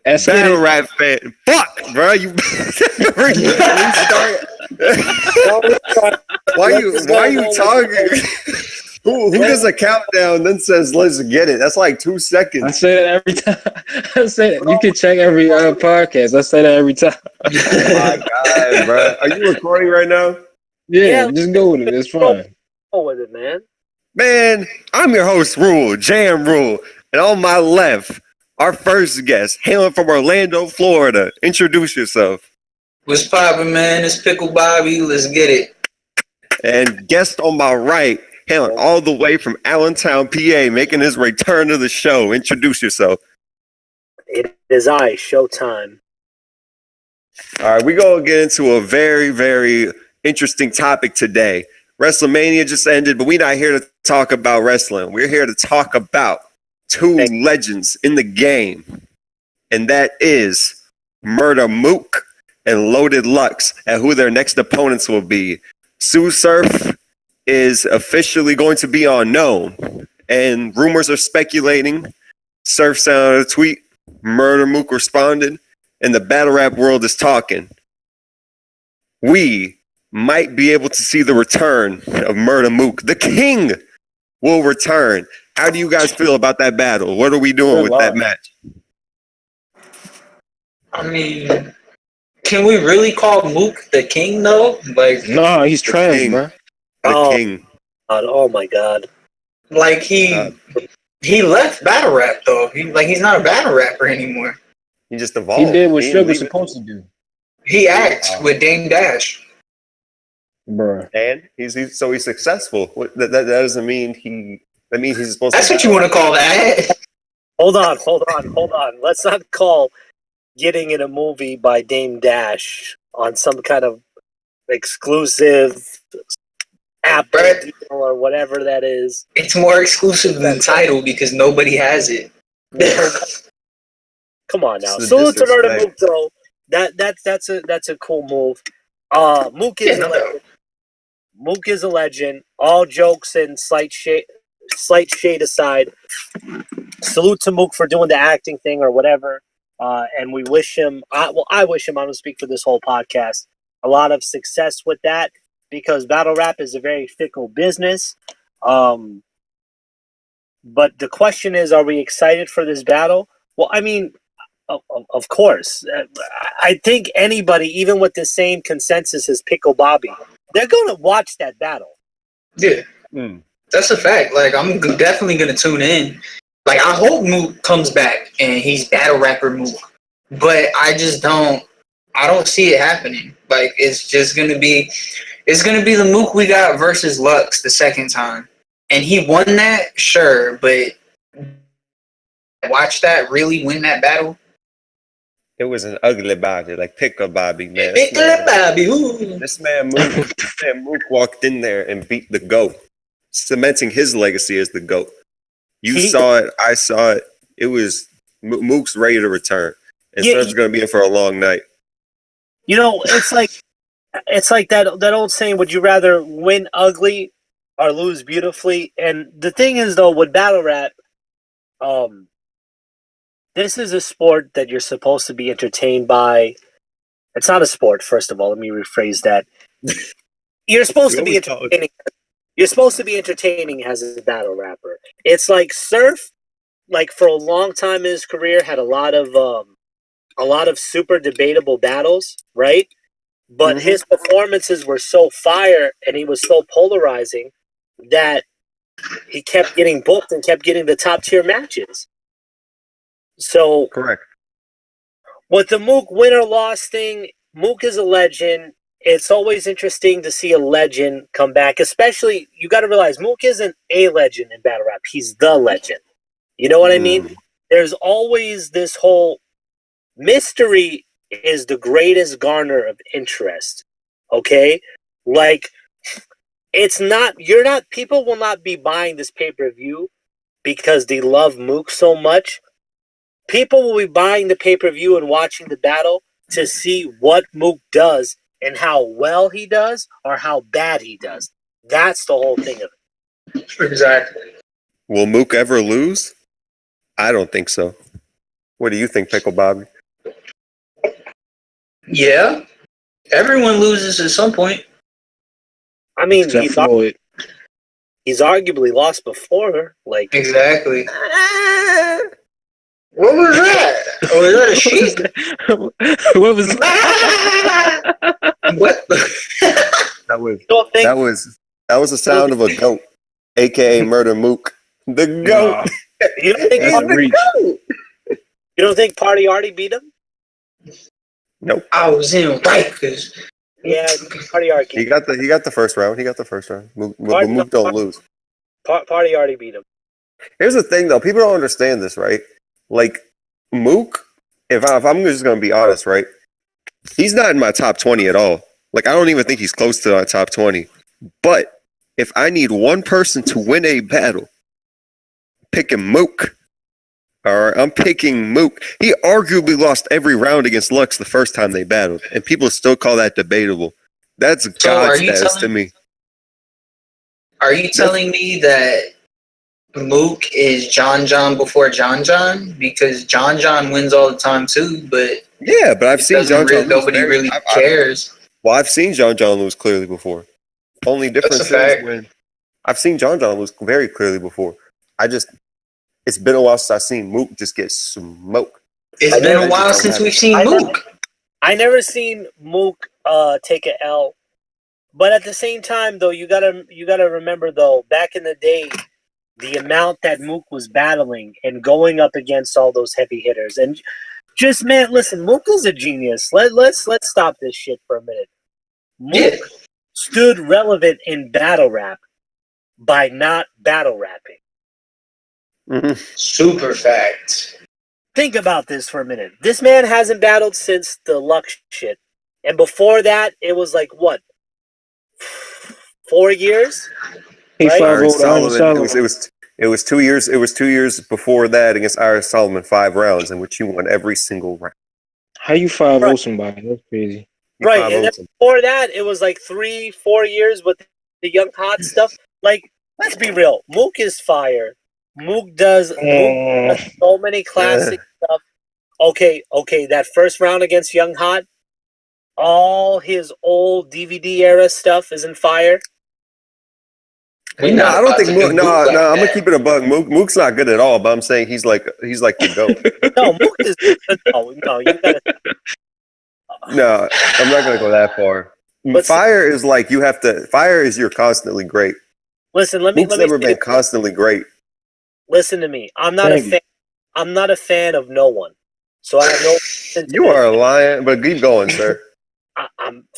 Battle rap fan. Fuck, bro. You restart. Why you talking? Who does a countdown then says let's get it? That's like 2 seconds. I say that every time. I say that. You can check every podcast. I say that every time. Oh my god, bro. Are you recording right now? Yeah, just go with it. It's fine. Go with it, man. Man, I'm your host, Rule, Jam Rule. And on my left, our first guest, hailing from Orlando, Florida. Introduce yourself. What's poppin', man? It's Pickle Bobby. Let's get it. And guest on my right, hailing all the way from Allentown, PA, making his return to the show. Introduce yourself. It is I, Showtime. All right, we're going to get into a very, very interesting topic today. WrestleMania just ended, but we're not here to talk about wrestling. We're here to talk about two legends in the game, and that is Murda Mook and Loaded Lux, and who their next opponents will be. Sue Surf is officially going to be unknown, and rumors are speculating. Surf sent out a tweet, Murda Mook responded, and the battle rap world is talking. We might be able to see the return of Murda Mook. The king will return. How do you guys feel about that battle? What are we doing with that match? I mean, can we really call Mook the king, though? Like, no, he's trash, bro. The king. Oh my god. Like, he left battle rap, though. He's not a battle rapper anymore. He just evolved. He did what Sugar's supposed to do. He acts with Dame Dash. Bruh. And he's successful. That doesn't mean that means he's supposed That's to. That's what you want to call that. Hold on. Let's not call getting in a movie by Dame Dash on some kind of exclusive app or whatever that is. It's more exclusive than Tidal because nobody has it. Come on now. Salute to Murda Mook, though. That's a cool move. Mook is a legend. Mook is a legend. All jokes and slight shade aside, salute to Mook for doing the acting thing or whatever. And we wish him. I wish him. I'm gonna speak for this whole podcast. A lot of success with that because battle rap is a very fickle business. But the question is, are we excited for this battle? Well, I mean, of course. I think anybody, even with the same consensus as Pickle Bobby, they're going to watch that battle. Yeah, that's a fact. Like, I'm definitely going to tune in. Like, I hope Mook comes back and he's battle rapper Mook. But I don't see it happening. Like, it's going to be the Mook we got versus Lux the second time. And he won that, sure, but watch that really win that battle. It was an ugly Bobby, like Pickle Bobby, man. Pickle Bobby, ooh. This man Mook walked in there and beat the GOAT, cementing his legacy as the GOAT. You saw it, I saw it. It was Mook's ready to return, and Surf's going to be in for a long night. You know, it's like that old saying: "Would you rather win ugly or lose beautifully?" And the thing is, though, with battle rap, this is a sport that you're supposed to be entertained by. It's not a sport, first of all. Let me rephrase that. You're supposed to be entertaining. You're supposed to be entertaining as a battle rapper. It's like Surf, like for a long time in his career, had a lot of super debatable battles, right? But his performances were so fire and he was so polarizing that he kept getting booked and kept getting the top tier matches. So correct. With the Mook win or loss thing, Mook is a legend. It's always interesting to see a legend come back, especially you got to realize Mook isn't a legend in battle rap. He's the legend. You know what I mean? There's always this whole mystery is the greatest garner of interest. Okay? Like, people will not be buying this pay-per-view because they love Mook so much. People will be buying the pay-per-view and watching the battle to see what Mook does and how well he does or how bad he does. That's the whole thing of it. Exactly. Will Mook ever lose? I don't think so. What do you think, Pickle Bobby? Yeah, everyone loses at some point. I mean, Except Floyd. he's arguably lost before. Like, Exactly. What was that? Oh, is that a sheep? What was What? That was you don't think that was the sound of a goat, aka Murda Mook. The goat. Nah, you don't think that's a reach. you don't think Party Artie beat him? Nope. I was in Rikers. Yeah, Party Artie. He got the first round. Mook, but Mook don't lose. Party Artie beat him. Here's the thing, though. People don't understand this, right? Like, Mook, if I'm just going to be honest, right? He's not in my top 20 at all. Like, I don't even think he's close to my top 20. But if I need one person to win a battle, I'm picking Mook. All right, I'm picking Mook. He arguably lost every round against Lux the first time they battled, and people still call that debatable. That's God status to me. Are you telling me that Mook is John before John? Because John wins all the time too, but Yeah, but I've seen John lose. Nobody really cares. Well, I've seen John lose clearly before. Only difference is when I've seen John lose very clearly before. It's been a while since I've seen Mook just get smoked. It's been a while since we've seen Mook. I never seen Mook take an L. But at the same time, though, you gotta remember, though, back in the day, the amount that Mook was battling and going up against all those heavy hitters, and just, man, listen, Mook is a genius. Let's stop this shit for a minute. Mook stood relevant in battle rap by not battle rapping. Mm-hmm. Super fact. Think about this for a minute. This man hasn't battled since the Lux shit, and before that, it was like what? 4 years. He right? followed Solomon. It was 2 years. It was 2 years before that against Iris Solomon, 5 rounds in which he won every single round. How you 5-0 somebody? That's crazy. Right, and then before that, it was like 3-4 years with the Young Hot stuff. Like, let's be real. Mook is fire. Mook does so many classic stuff. Okay, that first round against Young Hot, all his old DVD era stuff is in fire. I don't think Mook. No, I'm gonna keep it a bug. Mook's not good at all, but I'm saying he's like the GOAT. No, Mook is no. You gotta. No, I'm not gonna go that far. But fire is like you have to. Fire is you're constantly great. Listen, let me. Mook's never been constantly great. Listen to me. I'm not a fan. I'm not a fan of no one. So I have no. You are a lion, but keep going, sir.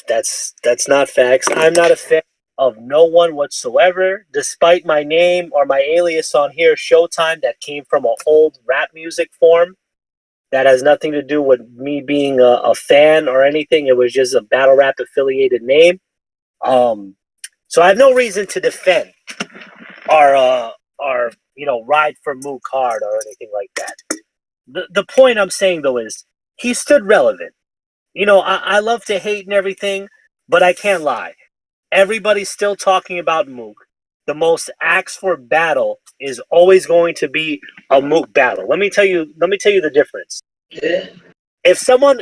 That's not facts. I'm not a fan of no one whatsoever, despite my name or my alias on here, Showtime, that came from an old rap music form. That has nothing to do with me being a fan or anything. It was just a battle rap affiliated name. So I have no reason to defend our ride for Mook hard or anything like that. The point I'm saying though is he stood relevant. I love to hate and everything, but I can't lie. Everybody's still talking about Mook. The most asked for battle is always going to be a Mook battle. Let me tell you the difference. Yeah. If someone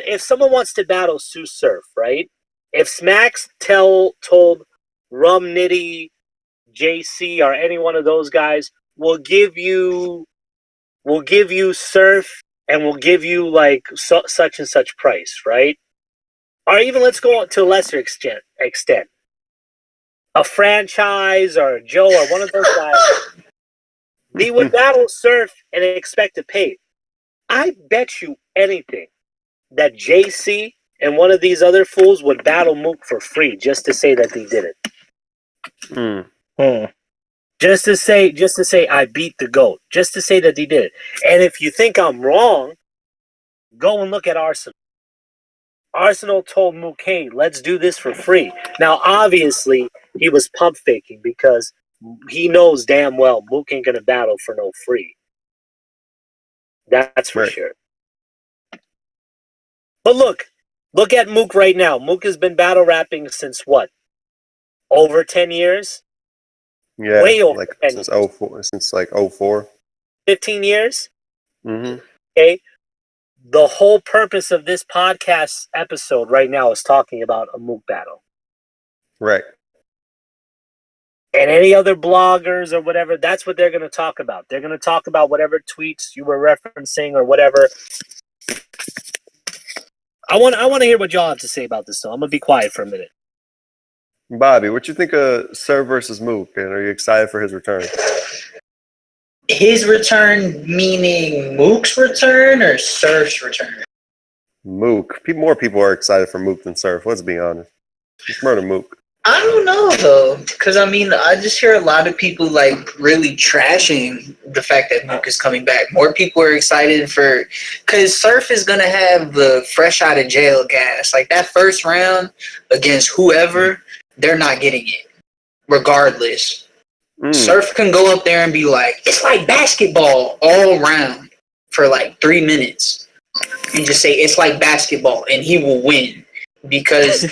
wants to battle Sue Surf, right? If Smacks told Rum Nitty, JC, or any one of those guys, we'll give you Surf and we'll give you like such and such price, right? Or even let's go to a lesser extent. A franchise or Joe or one of those guys, they would battle Surf and expect to pay. I bet you anything that JC and one of these other fools would battle Mook for free just to say that they did it. Just to say I beat the GOAT. Just to say that they did it. And if you think I'm wrong, go and look at Arsenal. Arsenal told Mook, hey, let's do this for free. Now, obviously, he was pump faking because he knows damn well Mook ain't going to battle for no free. That's for sure. But look at Mook right now. Mook has been battle rapping since what? Over 10 years? Yeah, way over like 10 since 04, since like 04. 15 years? Mm-hmm. Okay. whole purpose of this podcast episode right now is talking about a Mook battle. Right. And any other bloggers or whatever, that's what they're going to talk about. They're going to talk about whatever tweets you were referencing or whatever. I want to hear what y'all have to say about this, though. I'm going to be quiet for a minute. Bobby, what you think of Surf versus Mook, and are you excited for his return? His return meaning Mook's return or Surf's return? Mook. More people are excited for Mook than Surf. Let's be honest. It's Murda Mook. I don't know though, because I mean, I just hear a lot of people like really trashing the fact that Mook is coming back. More people are excited for, because Surf is gonna have the fresh out of jail gas. Like that first round against whoever, they're not getting it, regardless. Surf can go up there and be like, it's like basketball all round for like 3 minutes, and just say it's like basketball, and he will win because.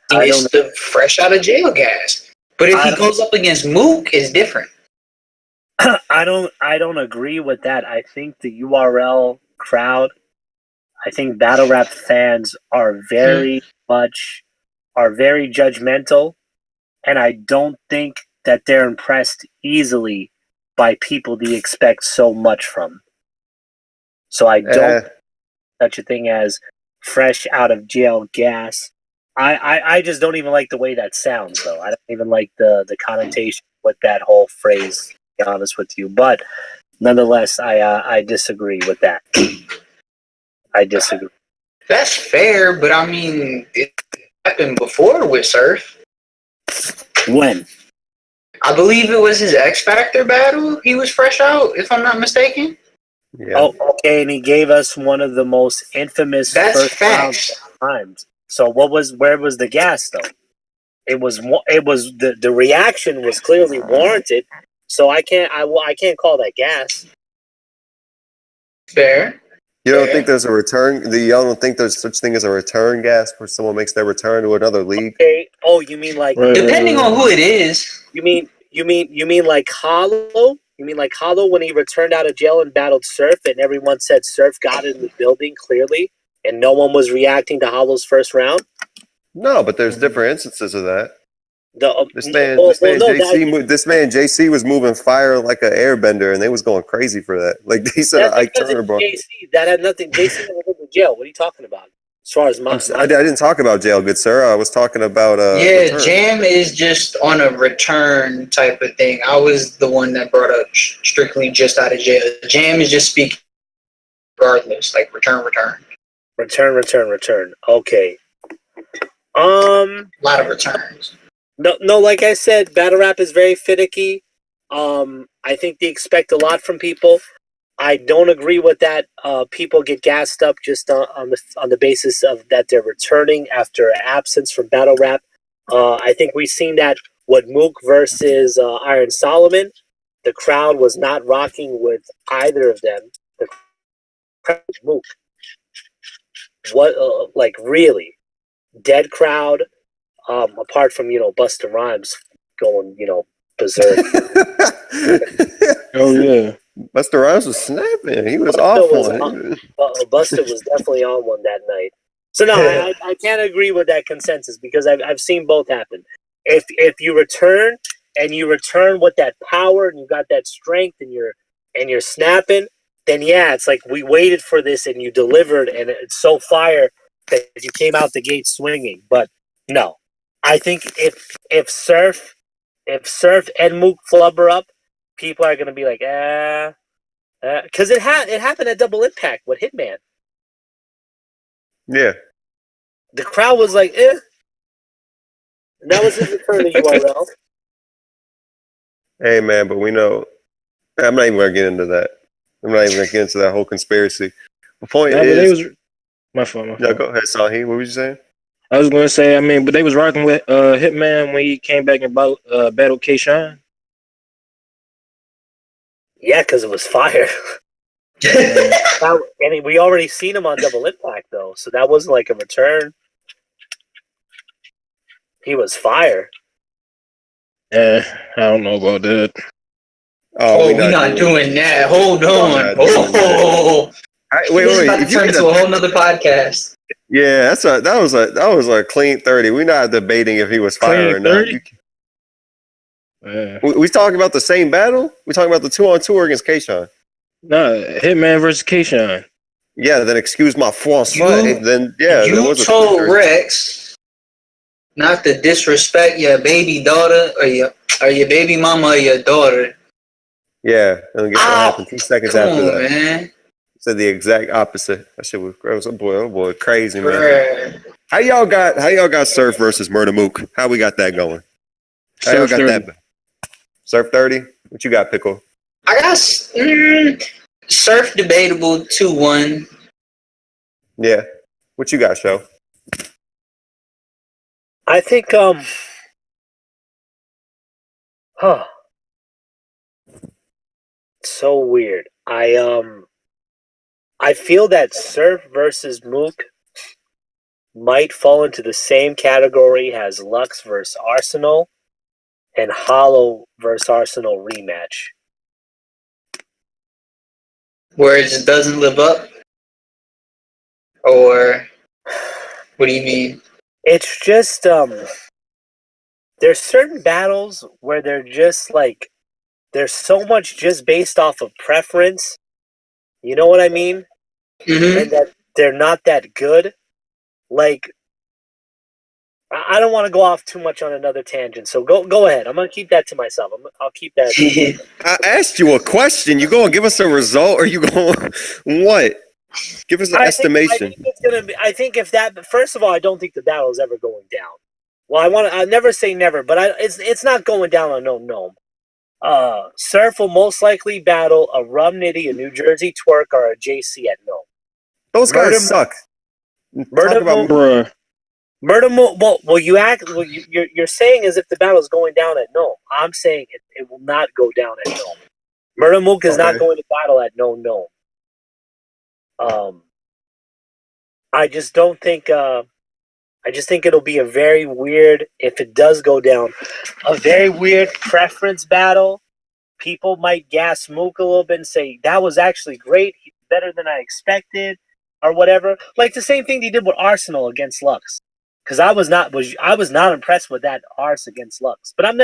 It's the fresh out of jail gas. But if he goes up against Mook, it's different. I don't agree with that. I think the URL crowd, I think battle rap fans are very judgmental, and I don't think that they're impressed easily by people they expect so much from. So I don't such a thing as fresh out of jail gas. I just don't even like the way that sounds, though. I don't even like the connotation with that whole phrase, to be honest with you. But nonetheless, I disagree with that. I disagree. That's fair, but I mean, it happened before with Surf. When? I believe it was his X Factor battle. He was fresh out, if I'm not mistaken. Yeah. Oh, okay, and he gave us one of the most infamous first round times. So where was the gas though? It was the reaction was clearly warranted. So I can't call that gas. Fair. You don't think there's a return? Y'all don't think there's such thing as a return gas where someone makes their return to another league? Okay. Oh, you mean like depending on who it is? You mean like Hollow? You mean like Hollow when he returned out of jail and battled Surf, and everyone said Surf got in the building clearly, and no one was reacting to Hollow's first round? No, but there's different instances of that. This man JC was moving fire like an airbender, and they was going crazy for that. Like they said, Ike Turner, bro. JC, that had nothing. JC never went to jail. What are you talking about? As far as I didn't talk about jail, good sir. I was talking about return. Jam is just on a return type of thing. I was the one that brought up strictly just out of jail. Jam is just speaking regardless, like return. Okay. A lot of returns. No, like I said, battle rap is very finicky. I think they expect a lot from people. I don't agree with that. People get gassed up just on the basis of that they're returning after absence from battle rap. I think we've seen that with Mook versus Iron Solomon. The crowd was not rocking with either of them. The crowd was Mook. What like really dead crowd. Apart from Busta Rhymes going berserk. Oh yeah. Busta Rhymes was snapping. He was awful. Busta was definitely on one that night. So no, I can't agree with that consensus because I've seen both happen. If you return and you return with that power and you got that strength and you're snapping, then yeah, it's like we waited for this and you delivered and it's so fire that you came out the gate swinging. But no, I think if Surf and Mook flubber up, people are gonna be like, because it happened at Double Impact with Hitman. Yeah. The crowd was like, eh. And that was his return to URL. Hey man, but we know. I'm not even gonna get into that. I'm not even gonna get into that whole conspiracy. The point is, my fault. Yeah, go ahead, Sahi. What were you saying? I was gonna say, but they was rocking with Hitman when he came back and battled K-Shine. Yeah, because it was fire. And we already seen him on Double Impact though, so that wasn't like a return. He was fire. I don't know about that. We're not doing that. Hold on. Wait. About to If you turn get into a whole nother podcast. yeah, that was a clean 30. We're not debating if he was fire or Clean not. 30? Yeah. We talking about the same battle? We talking about the 2-on-2 against Kayshawn? Nah, Hitman versus Kayshawn. Yeah, then excuse my français. Then there You was a told 30. Rex not to disrespect your baby daughter or your baby mama or your daughter. Yeah, and guess what happened 2 seconds Come after on, that? man. Said the exact opposite. That shit was gross. Oh boy, crazy man. Bruh. How y'all got Surf versus Murda Mook? How we got that going? How y'all Surf got 30. that? Surf 30? What you got, Pickle? I got Surf debatable 2-1. Yeah. What you got, Show? I think so weird. I feel that Surf versus Mook might fall into the same category as Lux versus Arsenal and Hollow versus Arsenal rematch. Where it just doesn't live up? Or what do you mean? It's just there's certain battles where they're just like there's so much just based off of preference. You know what I mean? Mm-hmm. And that they're not that good. Like I don't want to go off too much on another tangent, so go ahead. I'm gonna keep that to myself. I'll keep that. I asked you a question. You gonna give us a result, or you going what? Give us an estimation. I think it's gonna be. I think if that. First of all, I don't think the battle is ever going down. Well, I never say never, but it's not going down on no gnome. Surf will most likely battle a Rum Nitty, a New Jersey Twerk, or a JC at gnome. Those guys suck. Murda about Bruh. Murda Mook. Well, you're saying as if the battle is going down at gnome. I'm saying it will not go down at gnome. Murda Mook is not going to battle at no gnome. I just don't think. I just think it'll be a very weird, if it does go down, a very weird preference battle. People might gas Mook a little bit and say that was actually great. He's better than I expected, or whatever. Like the same thing they did with Arsenal against Lux. Because I was not impressed with that Ars against Lux. But I'm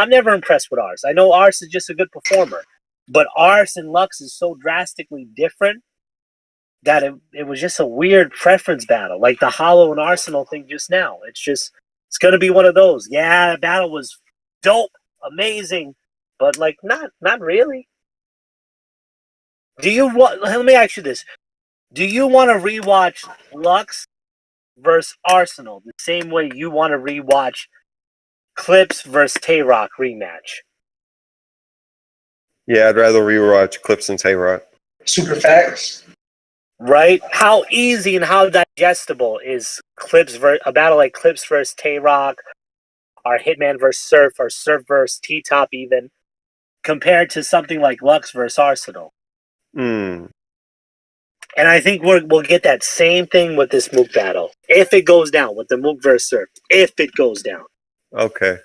never impressed with Ars. I know Ars is just a good performer, but Ars and Lux is so drastically different that it was just a weird preference battle, like the Hollow and Arsenal thing just now. It's gonna be one of those. Yeah, the battle was dope, amazing, but like not really. Let me ask you this: do you want to rewatch Lux versus Arsenal the same way you want to rewatch Clips versus Tay-Rock rematch? Yeah, I'd rather rewatch Clips than Tay-Rock. Super facts. Right? How easy and how digestible is a battle like Clips versus Tay-Rock, or Hitman versus Surf, or Surf versus T-Top even, compared to something like Lux versus Arsenal? Mm. And I think we'll get that same thing with this Mook battle. If it goes down, with the Mook versus Surf. If it goes down. Okay.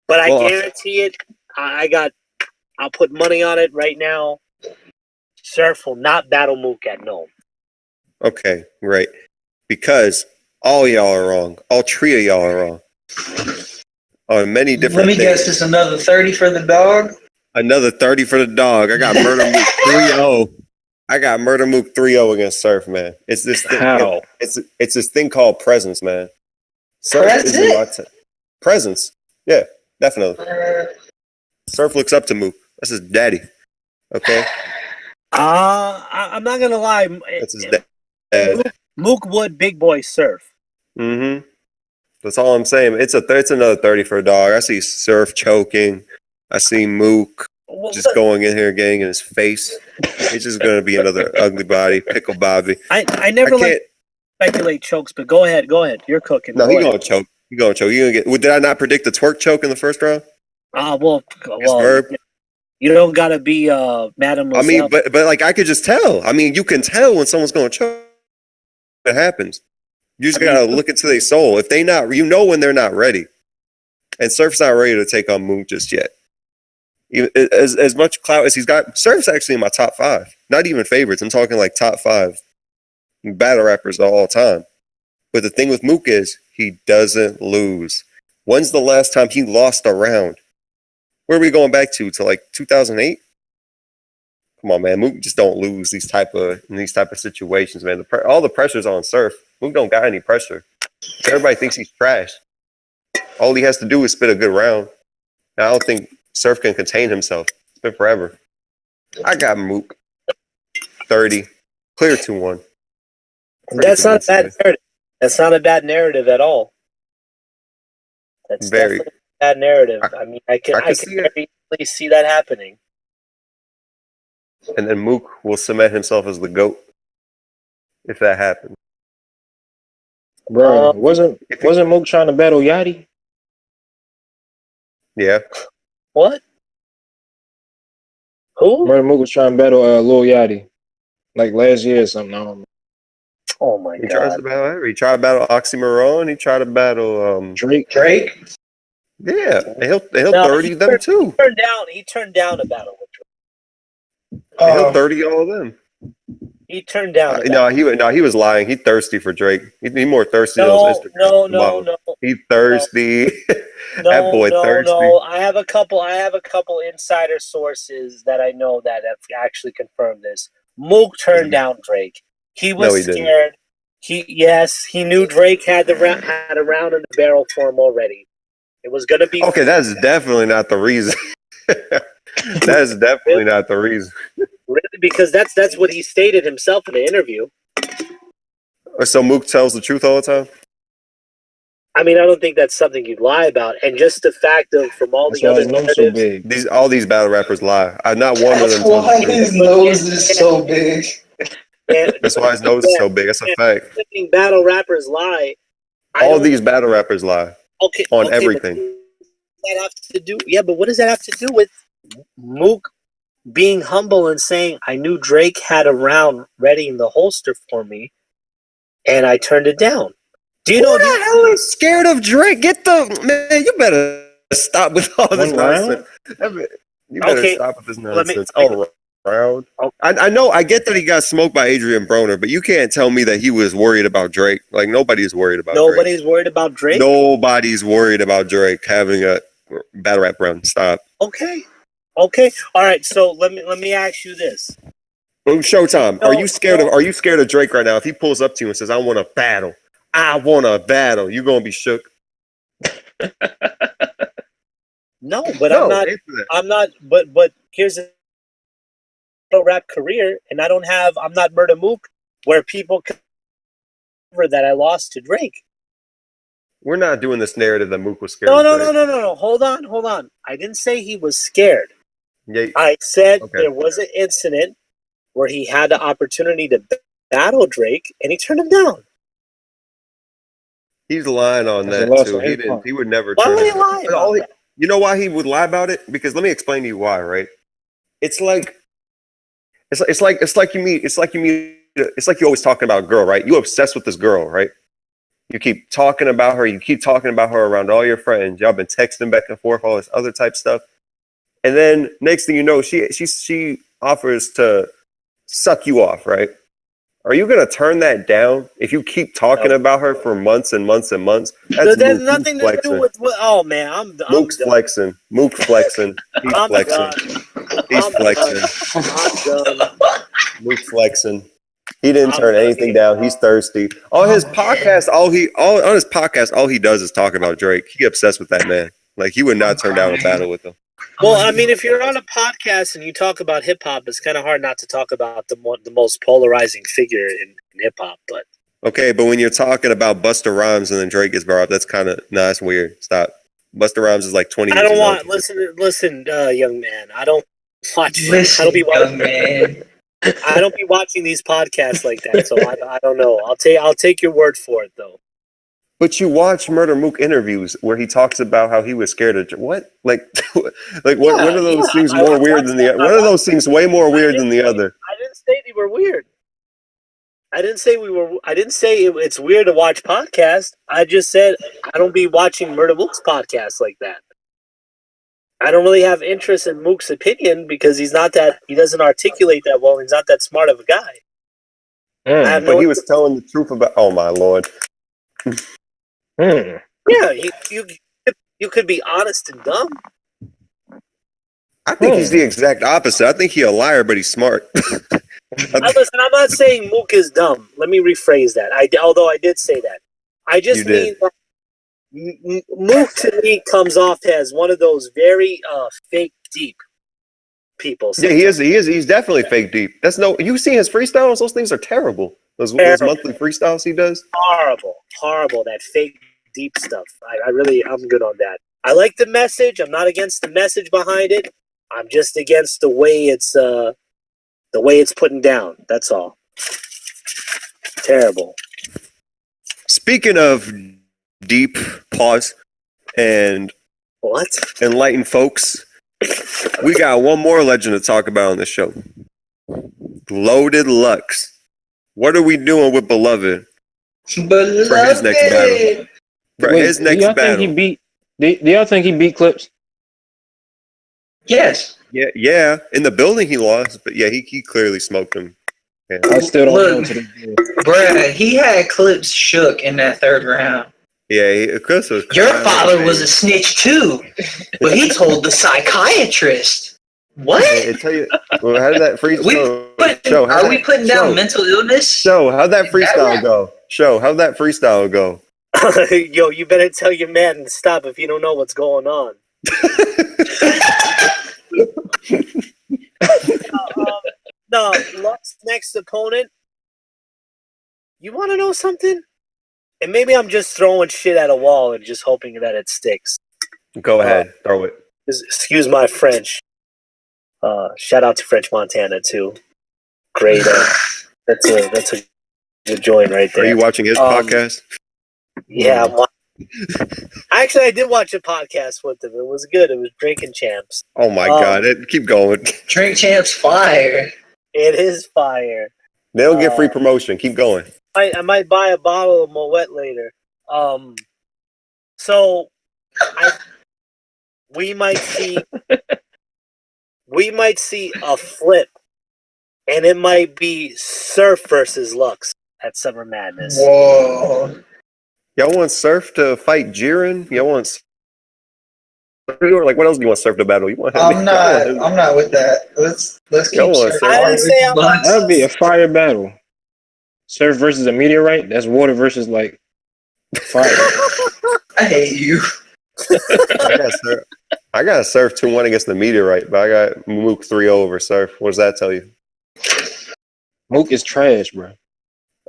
But I guarantee it, I'll put money on it right now. Surf will not battle Mook at Gnome. Okay, right. Because all y'all are wrong. All three of y'all are wrong. On many different Let me guess, it's another 30 for the dog? Another 30 for the dog. I got Murda Mook 3-0. I got Murda Mook 3-0 against Surf, man. It's this thing. How? It's this thing called presence, man. Surf is in my presence. Yeah, definitely. Surf looks up to Mook. That's his daddy. Okay? I'm not gonna lie. That's his dad. Mook would big boy Surf. Mm-hmm. That's all I'm saying. It's another 30 for a dog. I see Surf choking. I see Mook just going in here, getting in his face. It's just going to be another ugly body, pickle Bobby. I never speculate chokes, but go ahead. You're cooking. No, he's going to choke. He's going to choke. You gonna get? Did I not predict the twerk choke in the first round? Well, Verb. You don't gotta be Madam. I mean, but like I could just tell. I mean, you can tell when someone's going to choke. It happens. You just gotta look into their soul. If they not, when they're not ready. And Surf's not ready to take on Mook just yet. As much clout as he's got, Surf's actually in my top 5. Not even favorites. I'm talking like top 5 battle rappers of all time. But the thing with Mook is he doesn't lose. When's the last time he lost a round? Where are we going back to like 2008? Come on, man. Mook just don't lose these type of situations, man. All the pressure's on Surf. Mook don't got any pressure. Everybody thinks he's trash. All he has to do is spit a good round. Now, I don't think Surf can contain himself. It's been forever. I got Mook 30, clear 2-1. That's not a bad narrative. That's not a bad narrative at all. That's Very definitely a bad narrative. I mean, I can very easily see that happening. And then Mook will cement himself as the GOAT if that happens. Bro, wasn't Mook trying to battle Yachty? Yeah. What? Who? Murda Mook was trying to battle Lil Yachty, like last year or something. I don't know. Oh my He god! tries to battle every. He tried to battle Oxymoron. He tried to battle Drake. Yeah, and he'll 30 them too. He turned down a battle with Drake. He'll 30 all of them. He turned down. He was lying. He thirsty for Drake. He more thirsty than those Instagram No. He thirsty. No, that boy thirsty. No. I have a couple insider sources that I know that have actually confirmed this. Mook turned down Drake. He was scared. He knew Drake had a round in the barrel for him already. It was gonna be okay. That's definitely not the reason. That's definitely not the reason. Really, because that's what he stated himself in the interview. So Mook tells the truth all the time. I mean, I don't think that's something you'd lie about, and just the fact of from all the other narratives, all these battle rappers lie. Not one of them. That's why his nose is so big. That's why his nose is so big. That's a fact. Battle rappers lie. All these battle rappers lie. Okay, on everything. That have to do? Yeah, but what does that have to do with Mook being humble and saying, "I knew Drake had a round ready in the holster for me, and I turned it down"? Do you know? Who the hell is scared of Drake? Man. You better stop with all this nonsense. You better stop with this nonsense. Round. I know. I get that he got smoked by Adrian Broner, but you can't tell me that he was worried about Drake. Like nobody's worried about. Nobody's worried about Drake. Nobody's worried about Drake having a battle rap round. Stop. Okay. All right. So let me ask you this. Showtime. Are you scared of Drake right now? If he pulls up to you and says, "I want to battle," you gonna be shook? No, but I'm not. But here's a rap career, and I'm not Murda Mook, where people cover that I lost to Drake. We're not doing this narrative that Mook was scared. No. Hold on. I didn't say he was scared. Yeah. I said there was an incident where he had the opportunity to battle Drake, and he turned him down. He's lying on that too. He would never. Why would he lie about that? You know why he would lie about it? Because let me explain to you why. Right? It's like you always talking about a girl, right? You obsessed with this girl, right? You keep talking about her. You keep talking about her around all your friends. Y'all been texting back and forth, all this other type stuff. And then next thing you know, she offers to suck you off, right? Are you gonna turn that down if you keep talking about her for months and months and months? That's nothing to do with what. Oh man, I'm Mook's flexing. Mook's flexing. He's flexing. He's flexing. I'm done. Mook's flexing. He didn't turn anything down. He's thirsty. On his podcast, all he does is talk about Drake. He obsessed with that man. Like he would not turn down a battle with him. Well, I mean, if you're on a podcast and you talk about hip hop, it's kind of hard not to talk about the most polarizing figure in hip hop. But okay, but when you're talking about Busta Rhymes and then Drake gets brought up, that's kind of that's weird. Stop. Busta Rhymes is like 20 years old. I don't want listen, young man. I don't watch. Listen, young man. I don't be watching these podcasts like that, so I don't know. I'll take your word for it though. But you watch Murda Mook interviews where he talks about how he was scared of what? Like what are those things more weird than the other? What are those things way more weird than the other? I didn't say they were weird. I didn't say it's weird to watch podcasts. I just said I don't be watching Murda Mook's podcast like that. I don't really have interest in Mook's opinion because he doesn't articulate that well. He's not that smart of a guy. Mm. But he was telling the truth about. Oh my lord. Mm. Yeah, you could be honest and dumb. I think he's the exact opposite. I think he's a liar, but he's smart. Listen, I'm not saying Mook is dumb. Let me rephrase that. Although I did say that. I just You mean did. that Mook to me comes off as one of those very fake deep people. Yeah, he is. He is. He's definitely fake deep. That's no. You see his freestyles? Those things are terrible. Those monthly freestyles he does. Horrible. That fake deep stuff. I'm good on that. I like the message. I'm not against the message behind it. I'm just against the way it's putting down. That's all. Terrible. Speaking of deep, pause, and What? enlightened folks, we got one more legend to talk about on the show. Loaded Lux. What are we doing with Beloved for his next battle? For his next battle. Do y'all think he beat Clips? Yes. Yeah. In the building he lost, but yeah, he clearly smoked him. Yeah. I still don't know. Look, bruh, he had Clips shook in that third round. Yeah, Chris was. Your father was a snitch too, but he told the psychiatrist. What? I tell you, well, how did that freestyle? Are we putting down mental illness? Show, how'd that freestyle go? Show, how'd that freestyle go? Yo, you better tell your man to stop if you don't know what's going on. No, Lux's next opponent. You want to know something? And maybe I'm just throwing shit at a wall and just hoping that it sticks. Go ahead, throw it. Excuse my French. Shout out to French Montana too. Great. That's a good joint right there. Are you watching his podcast? Yeah, actually, I did watch a podcast with him. It was good. It was Drinking Champs. Oh my god! Keep going. Drink Champs fire. It is fire. They don't get free promotion. Keep going. I might buy a bottle of Moet later. So we might see a flip, and it might be Surf versus Lux at Summer Madness. Whoa. Y'all want Surf to fight Jiren? Y'all want like what else do you want Surf to battle? You want him? I'm not with that. Let's keep Surf. I didn't say I'm not. That would be a fire battle. Surf versus a meteorite. That's water versus like fire. I hate you. I got Surf 2-1 against the meteorite, but I got Mook 3-0 over Surf. What does that tell you? Mook is trash, bro.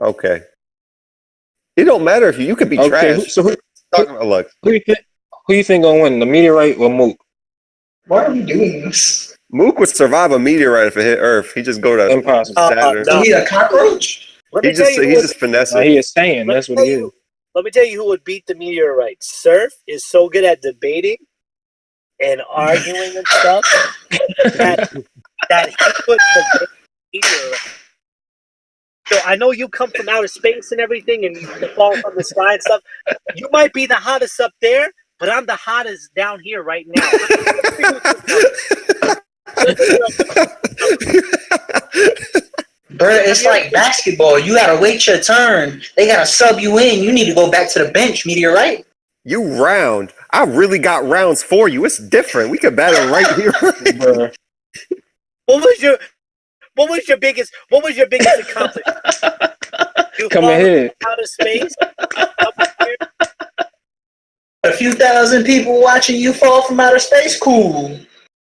Okay. It don't matter if you could be trash. So talking about Lux. Who you think gonna win, the meteorite or Mook? Why are we doing this? Mook would survive a meteorite if it hit Earth. He just go to Impossible. Saturn. No. Is he a cockroach? He's just finessing. He is saying that's what he is. Let me tell you who would beat the meteorite. Surf is so good at debating and arguing and stuff that he would predict meteorite. So I know you come from outer space and everything, and you fall from the sky and stuff. You might be the hottest up there, but I'm the hottest down here right now. Bruh, it's like basketball. You gotta wait your turn. They gotta sub you in. You need to go back to the bench, meteorite. You round. I really got rounds for you. It's different. We could battle right here. Right? What was your biggest accomplishment? You Come ahead. Out of space. A few thousand people watching you fall from outer space. Cool.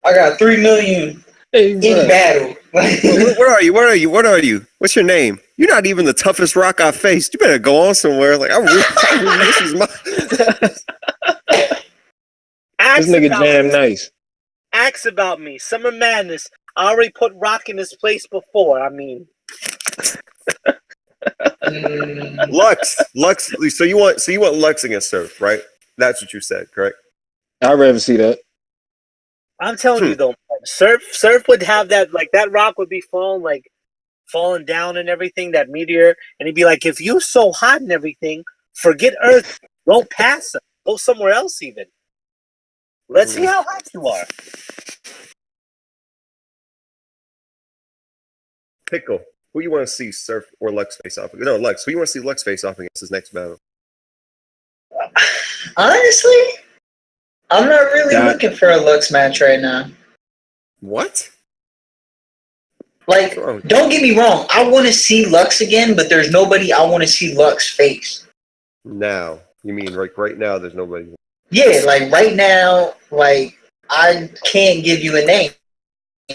I got 3 million in battle. Where are you? What's your name? You're not even the toughest rock I faced. You better go on somewhere. Like this is my. This nigga jam nice. Ask about me. Summer Madness. I already put rock in this place before. I mean, Lux. So you want Lux against Surf, right? That's what you said, correct? I'd rather see that. I'm telling you though, Surf would have that, like, that rock would be falling down and everything, that meteor, and he'd be like, if you're so hot and everything, forget Earth, don't pass us, go somewhere else even. Let's see how hot you are. Pickle. Who you want to see Surf or Lux face off? No, Lux. Who you want to see Lux face off against his next battle? Honestly, I'm not really Dot. looking for a Lux match right now. What? Like, don't get me wrong. I want to see Lux again, but there's nobody I want to see Lux face. Now. You mean like right now there's nobody. Yeah, like right now, like I can't give you a name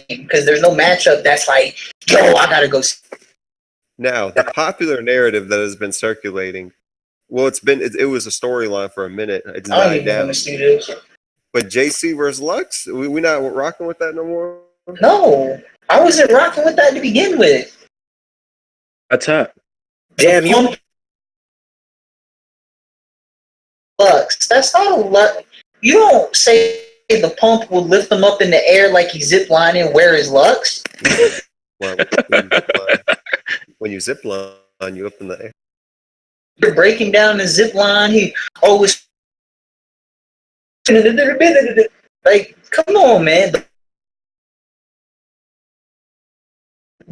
because there's no matchup that's like, yo, I gotta go see. Now, the popular narrative that has been circulating, well, it was a storyline for a minute. It's I don't died even down. want to see this. But JC versus Lux, we not rocking with that no more. No, I wasn't rocking with that to begin with. That's hot. Damn, you Pump Lux. That's not a Lux. You don't say the pump will lift him up in the air like he's ziplining. Where is Lux? Well, when you zip line, you up in the air. You're breaking down the zip line. He always like, come on, man.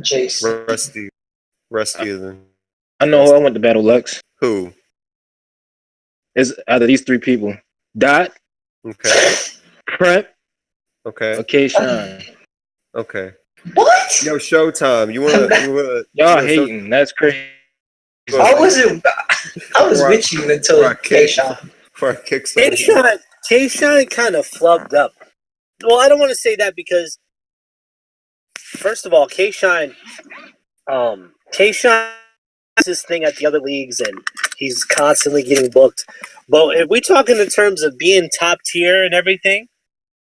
Jason. Rusty than I know who I want to battle Lux. who? It's out of these three people. Dot, Okay. Prep, Okay. okay, Shine. Okay. What? Yo, Showtime. You wanna Y'all hating. That's crazy. I was with you until K-Shine. Before I kick something. K-Shine kind of flubbed up. Well, I don't want to say that because, first of all, K-Shine does this thing at the other leagues and he's constantly getting booked. But if we talking in terms of being top tier and everything,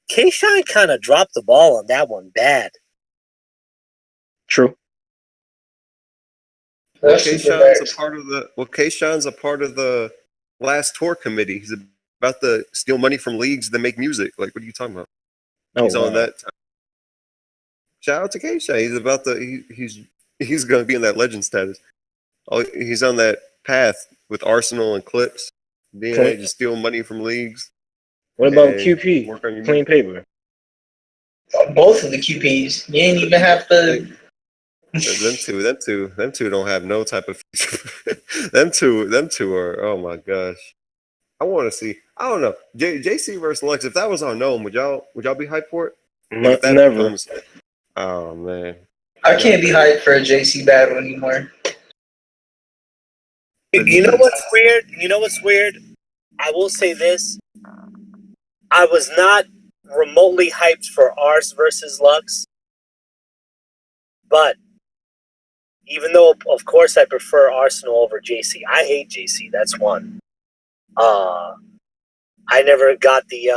K-Shine kind of dropped the ball on that one bad. True. K-Shine's a part of the last tour committee. He's about to steal money from leagues that make music. Like, what are you talking about? Oh, He's on wow. that. Shout out to K-Shine. He's about he's going to be in that legend status. Oh, he's on that path with Arsenal and Clips. DNA just steal money from leagues. What about and QP? work on your Clean paper. Both of the QPs. You ain't even have to. Them two don't have no type of future. them two are, oh my gosh. I want to see. I don't know. JC versus Lux. If that was unknown, would y'all be hyped for it? If that Never. becomes- oh man. I can't be hyped for a JC battle anymore. You know what's weird? I will say this. I was not remotely hyped for Ars versus Lux. But even though, of course, I prefer Arsenal over JC. I hate JC. That's one. I never got the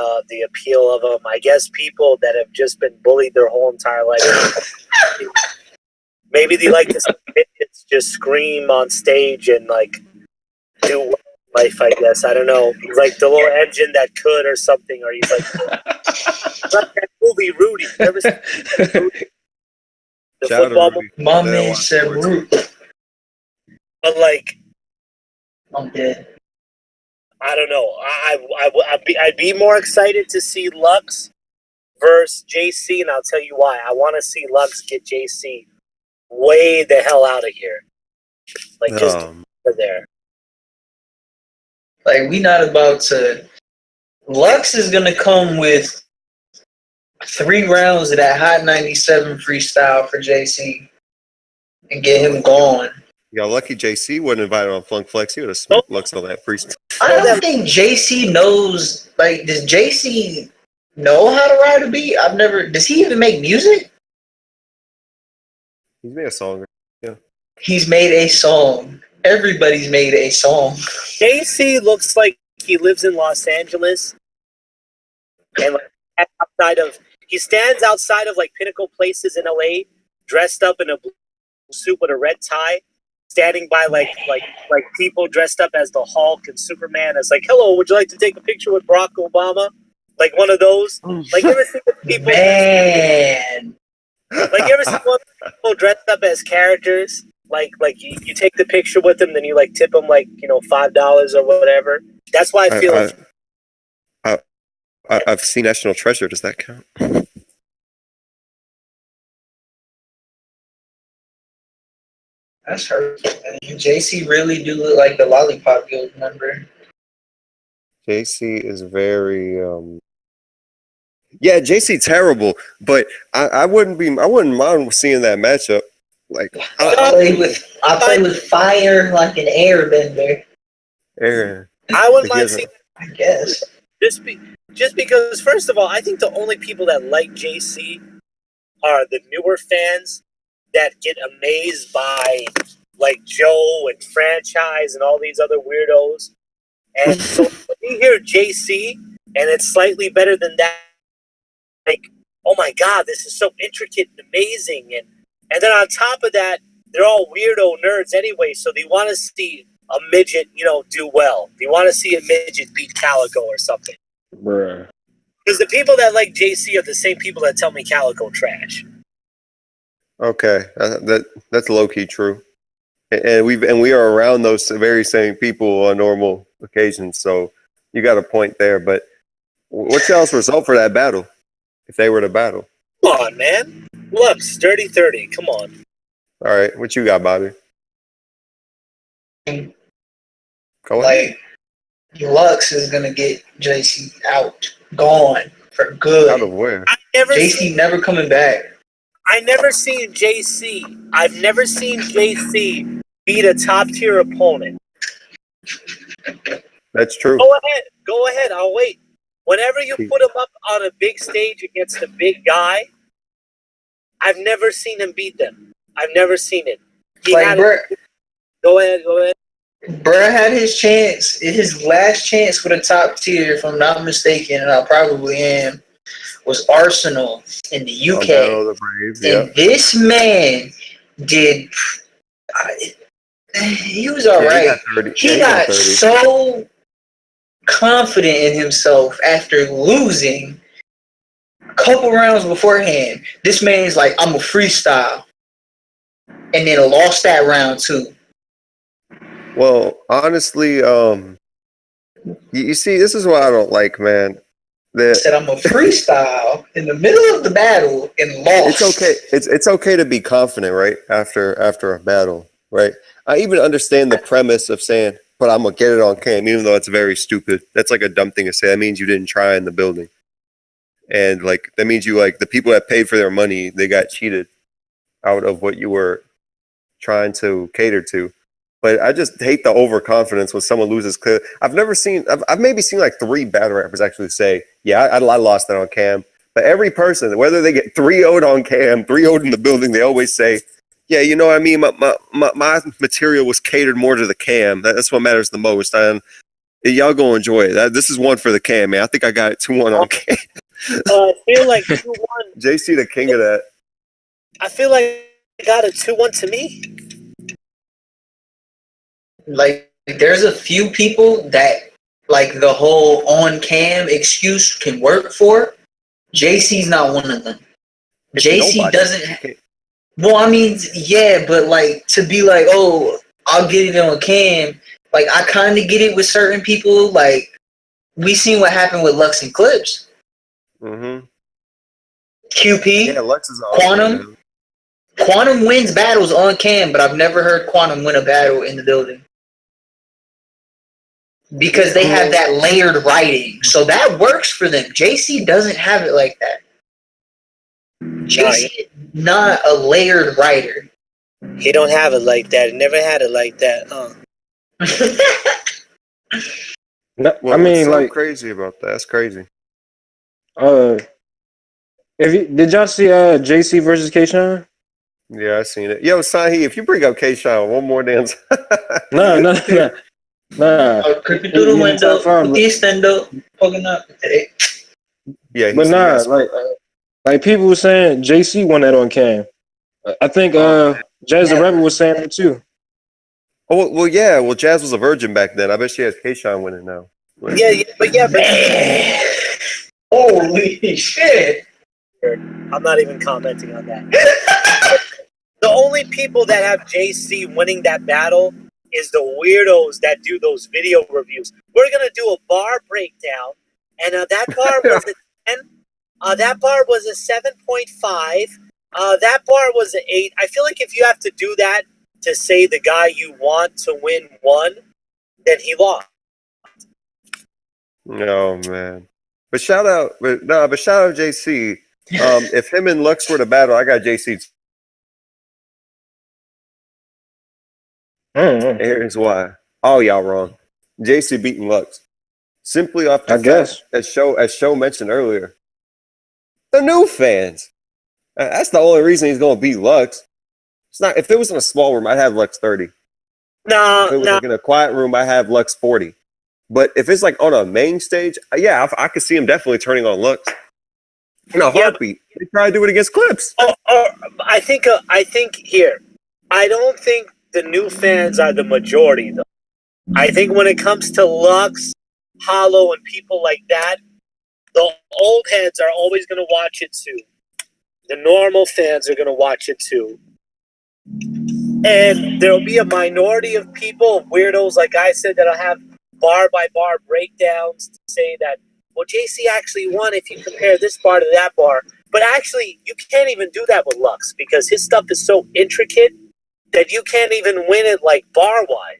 appeal of him. I guess people that have just been bullied their whole entire life. Maybe they like to just scream on stage and like do life. I guess I don't know. He's like the little engine that could or something, or he's like that movie Rudy. You ever seen Rudy? The Shout out to football Rudy. movie? My man said root. But like, I'm dead. I don't know. I'd be more excited to see Lux versus JC, and I'll tell you why. I want to see Lux get JC way the hell out of here. Like, just there. Like, we not about to. Lux is gonna come with 3 rounds of that Hot 97 freestyle for JC and get him going. Y'all lucky JC wasn't invited on Flunk Flex. He would have smoked Lux on that freestyle. I don't think JC knows. Like, does JC know how to ride a beat? Does he even make music? He's made a song. Yeah. He's made a song. Everybody's made a song. JC looks like he lives in Los Angeles, and like he stands outside of like Pinnacle Places in LA, dressed up in a blue suit with a red tie, standing by like people dressed up as the Hulk and Superman. It's like, hello, would you like to take a picture with Barack Obama? Like one of those. Like you ever see people? Man. Like you ever see people dressed up as characters? Like you take the picture with them, then you like tip them like $5 or whatever. That's why I feel I've seen National Treasure. Does that count? That's hurtful, man. JC really do look like the Lollipop Guild member. JC is very yeah, JC terrible, but I wouldn't mind seeing that matchup. Like I play with fire like an airbender. Aaron. I wouldn't mind seeing, I guess. Just because, first of all, I think the only people that like JC are the newer fans that get amazed by like Joe and Franchise and all these other weirdos. And so when you hear JC and it's slightly better than that, like, oh my God, this is so intricate and amazing. And then on top of that, they're all weirdo nerds anyway, so they want to see a midget, do well. They want to see a midget beat Calico or something. Bruh. Because the people that like JC are the same people that tell me Calico trash. Okay, that's low key true, and we are around those very same people on normal occasions. So you got a point there. But what's y'all's result for that battle? If they were to battle, Come on, man. Look, sturdy 30. Come on. All right, what you got, Bobby? Go ahead. Like, Lux is gonna get JC gone for good. Out of where? JC never coming back. I never seen JC. I've never seen JC beat a top tier opponent. That's true. Go ahead. I'll wait. Whenever you put him up on a big stage against a big guy, I've never seen him beat them. I've never seen it. Go ahead. Bruh had his chance, his last chance with a top tier, if I'm not mistaken, and I probably am, was Arsenal in the UK. The Braves, and this man did. He was all right. He got so confident in himself after losing a couple rounds beforehand. This man's like, I'm a freestyle. And then lost that round too. Well, honestly, you see, this is what I don't like, man. Said I'm a freestyle in the middle of the battle and lost. It's okay. It's okay to be confident, right? After a battle, right? I even understand the premise of saying, but I'm gonna get it on cam, even though it's very stupid. That's like a dumb thing to say. That means you didn't try in the building. And like that means you like the people that paid for their money, they got cheated out of what you were trying to cater to. But I just hate the overconfidence when someone loses clear. I've maybe seen like 3 battle rappers actually say, yeah, I lost that on cam. But every person, whether they get 3-0'd on cam, 3-0'd in the building, they always say, yeah, you know what I mean? My material was catered more to the cam. That's what matters the most. And y'all go enjoy it. This is one for the cam, man. I think I got it 2-1 on cam. I feel like 2-1. JC, the king of that. I feel like I got a 2-1 to me. Like, there's a few people that, like, the whole on-cam excuse can work for. JC's not one of them. JC doesn't... Well, I mean, yeah, but, like, to be like, oh, I'll get it on cam, like, I kind of get it with certain people. Like, we seen what happened with Lux and Clips. Mm-hmm. QP. Yeah, Lux is awesome, Quantum. Man. Quantum wins battles on cam, but I've never heard Quantum win a battle in the building. Because they have that layered writing. So that works for them. JC doesn't have it like that. JC is not a layered writer. He don't have it like that. He never had it like that. No, Well, I mean, what's so like, crazy about that? That's crazy. Did y'all see JC versus K-Shine? Yeah, I seen it. Yo, SANHII, if you bring up K-Shine one more damn No. Creeping through the window, with the extendo, poking up. Yeah, but like people were saying JC won that on cam. I think Jazz the Rebel was saying that too. Oh well, yeah. Well, Jazz was a virgin back then. I bet she has K-Shine winning now. But holy shit! I'm not even commenting on that. The only people that have JC winning that battle is the weirdos that do those video reviews. We're gonna do a bar breakdown, and that bar was a 10. That bar was a 7.5. That bar was an 8. I feel like if you have to do that to say the guy you want to win won, then he lost. Oh man. But shout out JC. If him and Lux were to battle, I got JC. Here's why. Oh, y'all wrong. JC beating Lux. Simply off the fact, as Show mentioned earlier, the new fans. That's the only reason he's going to beat Lux. It's not. If it was in a small room, I'd have Lux 30. No, if it was like in a quiet room, I have Lux 40. But if it's like on a main stage, yeah, I could see him definitely turning on Lux. In a heartbeat. They try to do it against Clips. I think here. I don't think the new fans are the majority, though. I think when it comes to Lux, Hollow, and people like that, the old heads are always going to watch it too. The normal fans are going to watch it too. And there'll be a minority of people, weirdos, like I said, that'll have bar-by-bar breakdowns to say that, well, JC actually won if you compare this bar to that bar. But actually, you can't even do that with Lux because his stuff is so intricate that you can't even win it like bar-wise.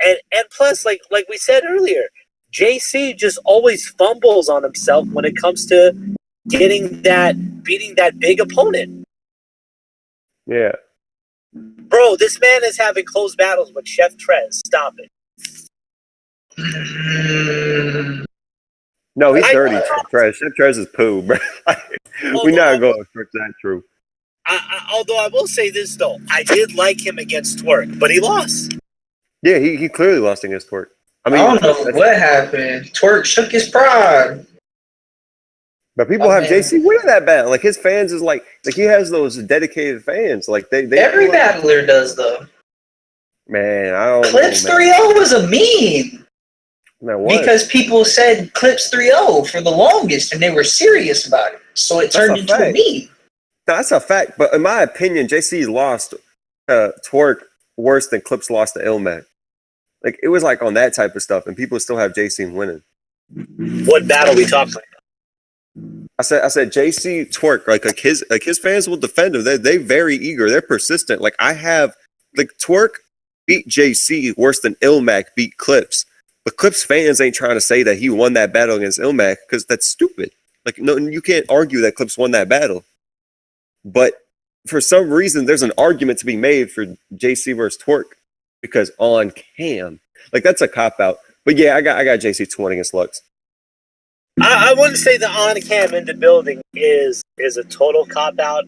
And plus, like we said earlier, JC just always fumbles on himself when it comes to beating that big opponent. Yeah. Bro, this man is having close battles with Chef Trez. Stop it. No, he's dirty. Chef Trez is poo, bro. We're not going to switch that true. Although I will say this, though. I did like him against Twerk, but he lost. Yeah, he clearly lost against Twerk. I don't know what happened. Twerk shook his pride. But people have JC winning that battle. Like his fans is like he has those dedicated fans. Like they every battler does though. Man, I don't Clips know, 3-0 was a meme. Man, because people said Clips 3-0 for the longest and they were serious about it. So it turned into a meme. That's a fact. But in my opinion, JC lost Twerk worse than Clips lost to Ilmac. Like it was like on that type of stuff, and people still have JC winning. What battle we talking about? I said JC Twerk, like his fans will defend him. They very eager. They're persistent. Like I have Twerk beat JC worse than Ilmac beat Clips. But Clips fans ain't trying to say that he won that battle against Ilmac because that's stupid. Like no, you can't argue that Clips won that battle. But for some reason, there's an argument to be made for JC versus Twerk because on cam, like that's a cop out. But yeah, I got JC 20 against Lux. I wouldn't say the on cam in the building is a total cop out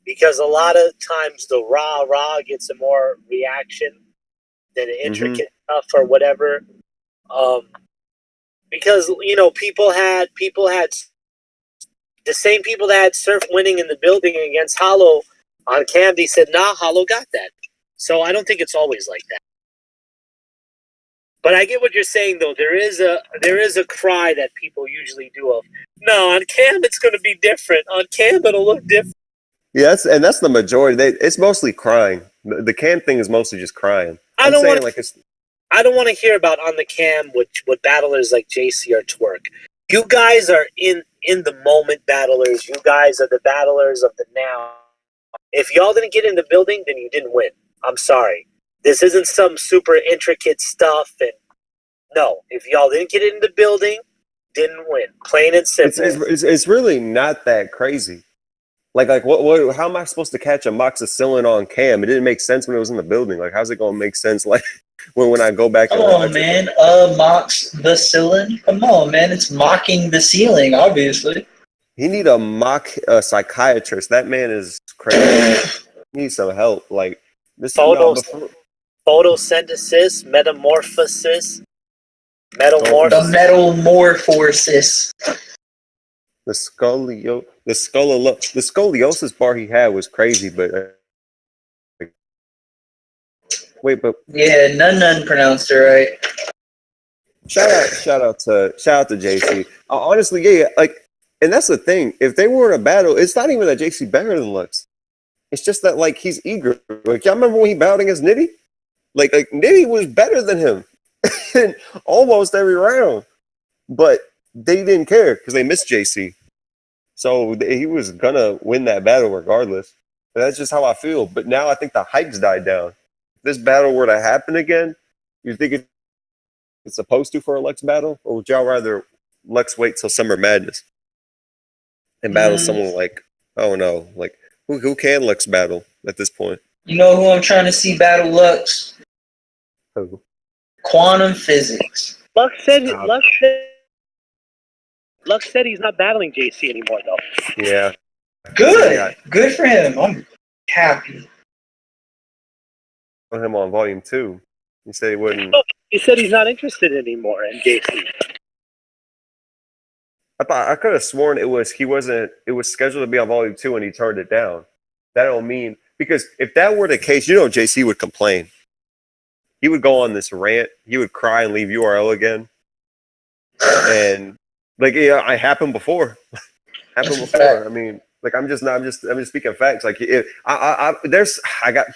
because a lot of times the raw gets a more reaction than the intricate stuff or whatever. Because people had the same people that had Surf winning in the building against Hollow on cam. They said, "Nah, Hollow got that." So I don't think it's always like that. But I get what you're saying, though. There is a cry that people usually do of, no, on cam it's going to be different. On cam it'll look different. Yeah, that's the majority. It's mostly crying. The cam thing is mostly just crying. I don't want to hear about on the cam with battlers like JC or Twerk. You guys are in the moment battlers. You guys are the battlers of the now. If y'all didn't get in the building, then you didn't win. I'm sorry. This isn't some super intricate stuff. And no, if y'all didn't get in the building, didn't win. Plain and simple. It's really not that crazy. Like what? How am I supposed to catch a moxicillin on cam? It didn't make sense when it was in the building. Like, how's it gonna make sense? Like when I go back. Come on, man. Mocks the ceiling. Come on, man. It's mocking the ceiling. Obviously. He need a mock psychiatrist. That man is crazy. He needs some help. Like this. Photosynthesis, metamorphosis. The metamorphosis. The scoliosis bar he had was crazy, but yeah, none pronounced it right. Shout out to JC. Honestly, yeah, like, and that's the thing. If they were in a battle, it's not even that JC better than Lux. It's just that like he's eager. Like y'all remember when he battled against Nitty? Like Nitty was better than him in almost every round, but they didn't care because they missed JC. So he was gonna win that battle regardless. And that's just how I feel. But now I think the hype's died down. this battle were to happen again, you think it's supposed to for a Lux battle, or would y'all rather Lux wait till Summer Madness and battle someone like, I don't know, like who can Lux battle at this point? You know who I'm trying to see battle Lux? Who? Quantum Physics. Lux said he's not battling JC anymore, though. Yeah. Good. Good for him. I'm happy. Put him on volume 2. He said he wouldn't. Look, he said he's not interested anymore in JC. I could have sworn it was scheduled to be on volume 2 and he turned it down. That don't mean, because if that were the case, JC would complain. He would go on this rant. He would cry and leave URL again. And I happened before. I mean, I'm just speaking facts. Like I got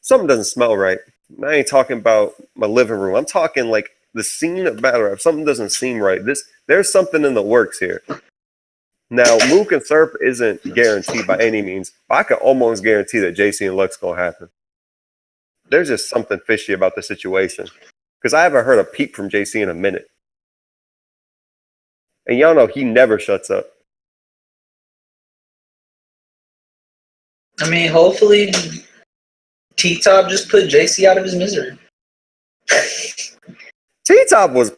something doesn't smell right. I ain't talking about my living room. I'm talking like the scene of battle rap. Something doesn't seem right. There's something in the works here. Now, Mook and Surf isn't guaranteed by any means. I can almost guarantee that JC and Lux gonna happen. There's just something fishy about the situation. Because I haven't heard a peep from JC in a minute. And y'all know he never shuts up. I mean, hopefully T-Top just put JC out of his misery. T-Top was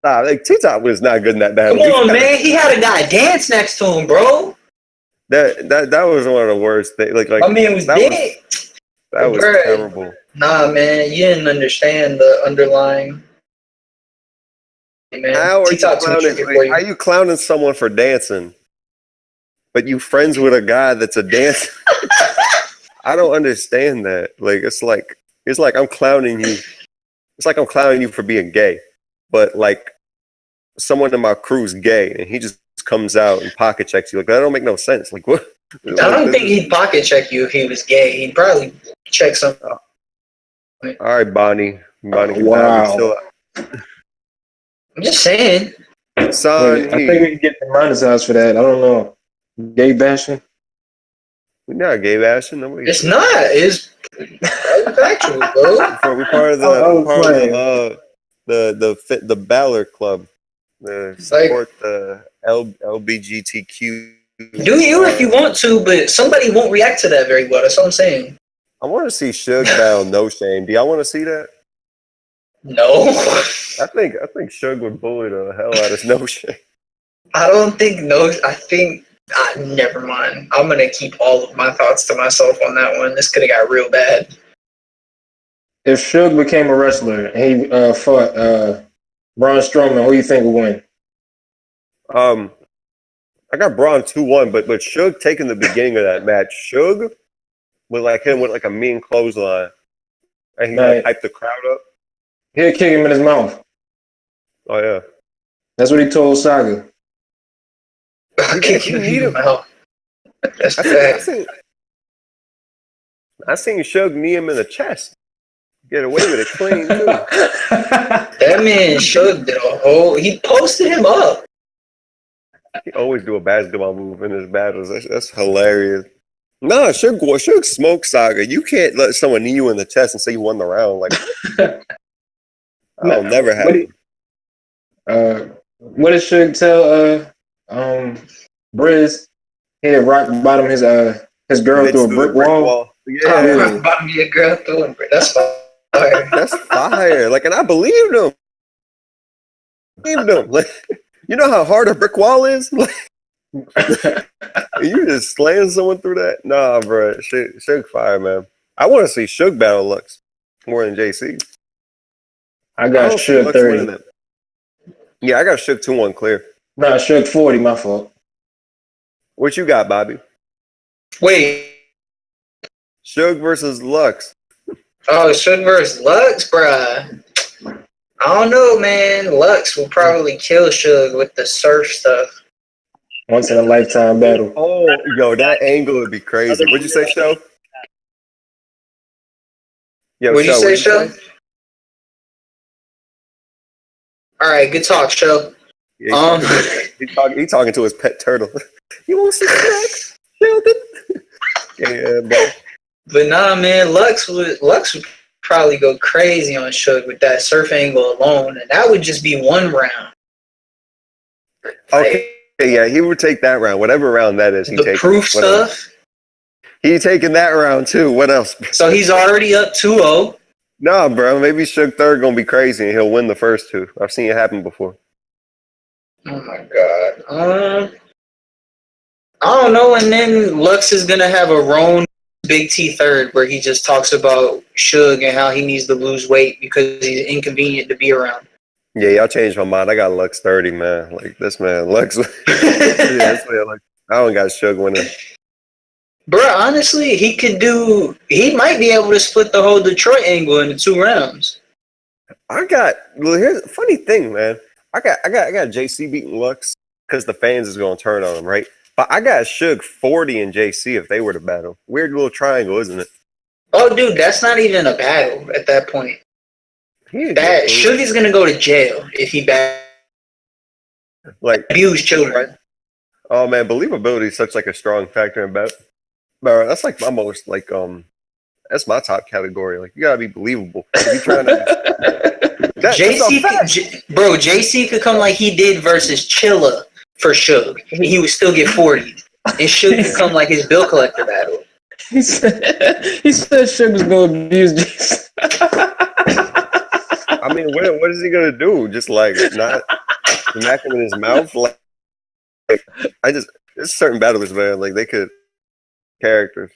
T-Top was not good in that battle. Come on, man. He had a guy dance next to him, bro. That was one of the worst things. Like my man was dead. That was terrible. Nah, man, you didn't understand the underlying. Hey, man, how are you clowning someone for dancing, but you friends with a guy that's a dancer? I don't understand that. It's like I'm clowning you. It's like I'm clowning you for being gay, but like someone in my crew's gay, and he just comes out and pocket checks you. Like that don't make no sense. Like what? I don't think he'd pocket check you if he was gay. He'd probably check something. All right, Bonnie. Wow. I'm just saying. Son, I think we can get demonetized for that. I don't know. Gay bashing? We're not gay bashing. It's not. It's factual, bro. We're part of the Ballard Club. Support the LBGTQ. Do you if you want to, but somebody won't react to that very well. That's all I'm saying. I want to see Suge battle No Shame. Do y'all want to see that? No. I think Suge would bully the hell out of No Shame. I don't think never mind. I'm gonna keep all of my thoughts to myself on that one. This could have got real bad. If Suge became a wrestler and he fought Braun Strowman, who do you think would win? I got Braun 2-1, but Suge taking the beginning of that match. Suge would hit him with a mean clothesline, and he hyped the crowd up. He'll kick him in his mouth. Oh yeah, that's what he told Saga. I'll kick him in his mouth. That's fact. I seen Suge knee him in the chest. Get away with it clean too. That man Suge did a whole. He posted him up. He always do a basketball move in his battles. That's hilarious. No, Suge smoke Saga. You can't let someone knee you in the chest and say you won the round. Like that'll never happen. What did Suge tell Briz? He had rock bottom his girl through a brick wall. Yeah, rock bottom your girl through a brick. That's fire. That's fire. And I believed him. You know how hard a brick wall is? You just slaying someone through that? Nah, bro. Suge fire, man. I want to see Suge battle Lux more than JC. I got Suge 30. Yeah, I got Suge 2-1 clear. Nah, Suge 40, my fault. What you got, Bobby? Wait. Suge versus Lux. Oh, Suge versus Lux, bruh. I don't know, man. Lux will probably kill Suge with the surf stuff. Once in a lifetime battle. Oh, yo, that angle would be crazy. What'd you say, Sho? What'd you say, Sho? All right, good talk, Sho. Yeah, he's talking to his pet turtle. You want some snacks, Sheldon? Yeah, but But nah, man, Lux would probably go crazy on Suge with that surf angle alone, and that would just be one round. Okay, yeah, he would take that round, whatever round that is. He The proof stuff. He taking that round too. What else? So he's already up 2-0. Nah, bro. Maybe Suge third gonna be crazy and he'll win the first two. I've seen it happen before. Oh my god. I don't know. And then Lux is gonna have a Roan Big T third where he just talks about Suge and how he needs to lose weight because he's inconvenient to be around. Yeah, y'all changed my mind. I got Lux 30, man. Like this man, Lux. Yeah, this man, like, I don't got Suge winning. Bro, honestly, he might be able to split the whole Detroit angle into 2 rounds. Here's the funny thing, man. I got JC beating Lux because the fans is gonna turn on him, right? But I got Suge 40 and JC if they were to battle. Weird little triangle, isn't it? Oh, dude, that's not even a battle at that point. Suge is gonna go to jail if he abuse children. Right? Oh man, believability is such like a strong factor in battle. Bro, that's like my most like that's my top category. Like you gotta be believable. If you trying to JC could come like he did versus Chilla for Suge, and he would still get 40. And Suge could come like his bill collector battle. He said Suge was gonna abuse JC. I mean, what is he gonna do? Just like not smack him in his mouth? Like there's certain battlers, man. Like they could characters.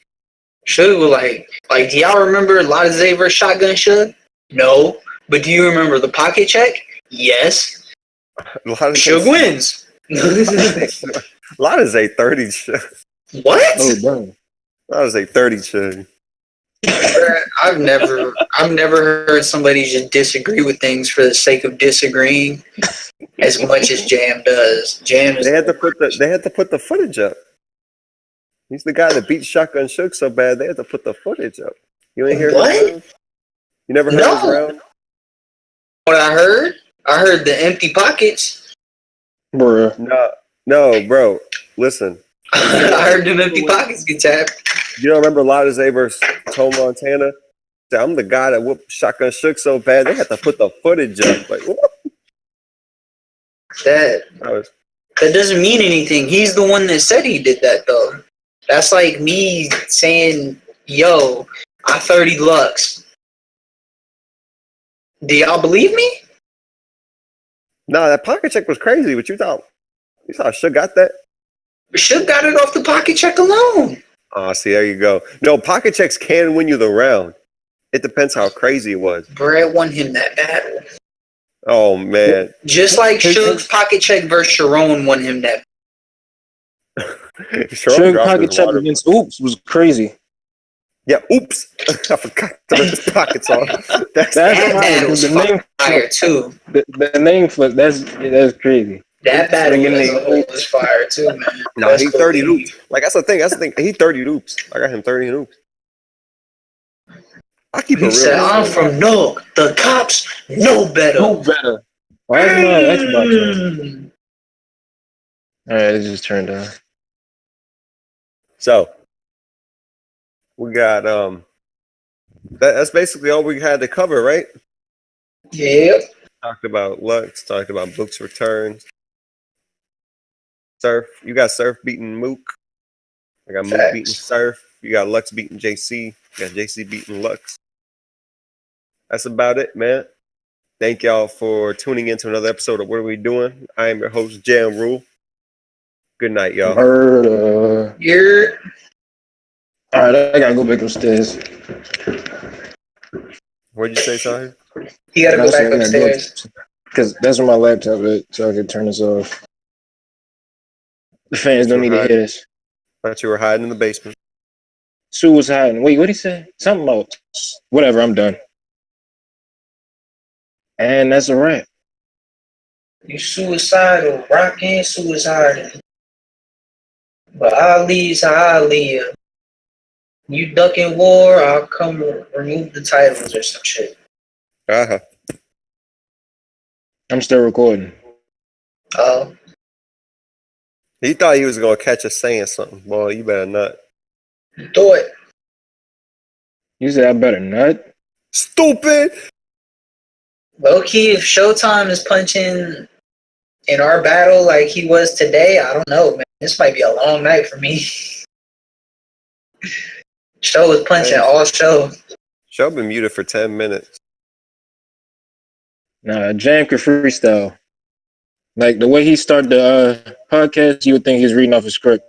Suge was like, do y'all remember Latize versus Shotgun Suge? No. But do you remember the pocket check? Yes. Suge wins. Latize 30 Suge. What? Oh, dang. Latize 30 Suge. I've never heard somebody just disagree with things for the sake of disagreeing as much as Jam does. Jam is they had to put the footage up. He's the guy that beat Shotgun Suge so bad they had to put the footage up. You ain't hear what? His round? You never heard his round? What I heard the empty pockets. Bruh. No, bro. Listen. I heard them empty pockets get tapped. You don't remember Latize versus Toe Montana? I'm the guy that whooped Shotgun Suge so bad they had to put the footage up. Like what? That doesn't mean anything. He's the one that said he did that though. That's like me saying, yo, I 30 Lux. Do y'all believe me? No, that pocket check was crazy. What you thought Suge got that? Suge got it off the pocket check alone. Oh, see, there you go. No, pocket checks can win you the round. It depends how crazy it was. Brad won him that battle. Oh, man. Just like Suge's pocket check versus Sharon won him that. Suge pocket check against Oops was crazy. Yeah, oops. I forgot to rip his pockets off. That battle was fire too. The name flip, that's crazy. That battle was fire too, man. No, he 30 loops. Like that's the thing. He 30 loops. I got him 30 loops. I keep it real. He said, I'm from Nook. The cops know better. Why is my Xbox on? Alright, it just turned on. So we got that's basically all we had to cover, right? Yep. Talked about Lux, talked about Book's returns. Surf, you got Surf beating Mook. I got Mook beating Surf. You got Lux beating JC. You got JC beating Lux. That's about it, man. Thank y'all for tuning in to another episode of What Are We Doing? I am your host, Jam Rule. Good night, y'all. Murda. Yeah. Alright, I gotta go back upstairs. What'd you say, Sahih? You gotta go back upstairs. Because that's where my laptop is, so I can turn this off. The fans don't need to hear this. Thought you were hiding in the basement. Sue was hiding. Wait, what'd he say? Something about whatever, I'm done. And that's a wrap. You suicidal, rockin' suicidal. But Ali's how I live. You ducking war, I'll come remove the titles or some shit. Uh-huh. I'm still recording. Oh. He thought he was gonna catch us saying something. Boy, you better not. Do it. You said I better nut? Stupid. Low key, if Showtime is punching in our battle like he was today, I don't know, man. This might be a long night for me. Show was punching all show. Show been muted for 10 minutes. Nah, Jam could freestyle. Like the way he started the podcast, you would think he's reading off a script.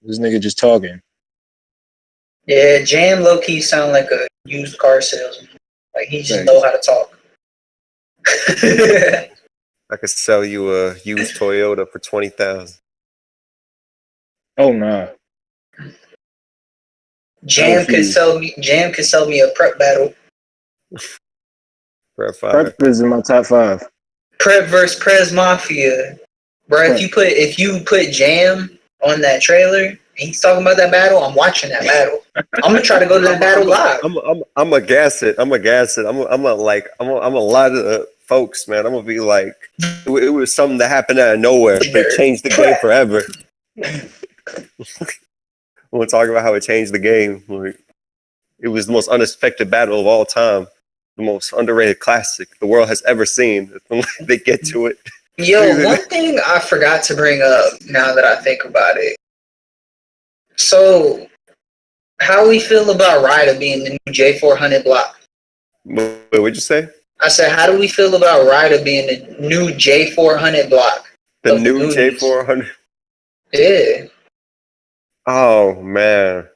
This nigga just talking. Yeah, Jam low key sound like a used car salesman. Like he just Thanks. know how to talk. I could sell you a used Toyota for 20,000. Oh nah. Jam could sell me a prep battle. Prep fire. Prep is in my top 5. Prep versus Prez Mafia. Bro, if you put Jam on that trailer and he's talking about that battle, I'm watching that battle. I'm gonna try to go to that battle live. I'm gonna gas it. I'm a lot of the folks, man. I'm gonna be like, it was something that happened out of nowhere. It changed the game forever. We'll talk about how it changed the game. Like, it was the most unexpected battle of all time. The most underrated classic the world has ever seen. They get to it. Yo, one thing I forgot to bring up now that I think about it. So, how we feel about Ryder being the new J400 block? Wait, what'd you say? I said, how do we feel about Ryder being the new J400 block? The new J400? Yeah. Oh, man.